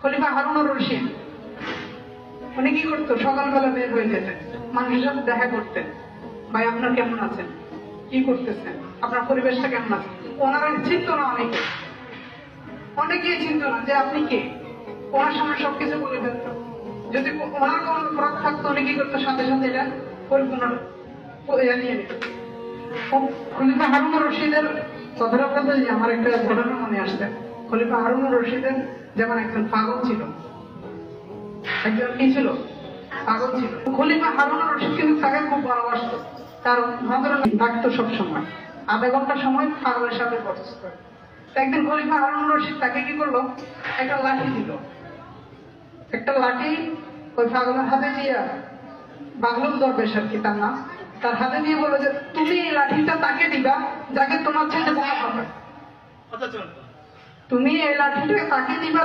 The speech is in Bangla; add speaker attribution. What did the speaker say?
Speaker 1: খলিফা হারুনুর রশিদ উনি কি করতো? সকালবেলা বের হয়ে যেতেন, মানুষের সাথে দেখা করতেন। ভাই আপনার কেমন আছেন, কি করতেছেন, আপনার পরিবেশটা কেমন আছে? ওনারা চিনত না, অনেকেই চিনত না যে আপনি কে। ওনার সামনে সবকিছু বলে ফেলত। যদি ওনার কোনো অপরাধ থাকতো উনি কি করতো? সাথে সাথে এটা পরিপূর্ণ নিয়ে নিত। খলিফা হারুনুর রশিদের কথাটা বলতে আমার একটা ঘটনা মনে আসছে। খলিফা হারুনুর রশিদের যেমন একজন পাগল ছিল, একজন কি ছিল? পাগল ছিল। খলিফা হারুনুর রশিদ কিন্তু তাকে খুব ভালোবাসতো, কারণ ভদ্রলোক ডাকতো সবসময়, আধা ঘন্টা সময় পাগলের সাথে বসত। একদিন খলিফা হারুনুর রশিদ তাকে কি করলো? একটা লাঠি দিল। একটা লাঠি ওই পাগলের হাতে দিয়ে, বাগলুল দরবেশ আর কি তার নাম, তার হাতে দিয়ে বললো যে তুমি এই লাঠিটা তাকে দিবা যাকে তোমার ছেলে বড় হবে। তুমি এই লাঠিটা তাকে দিবা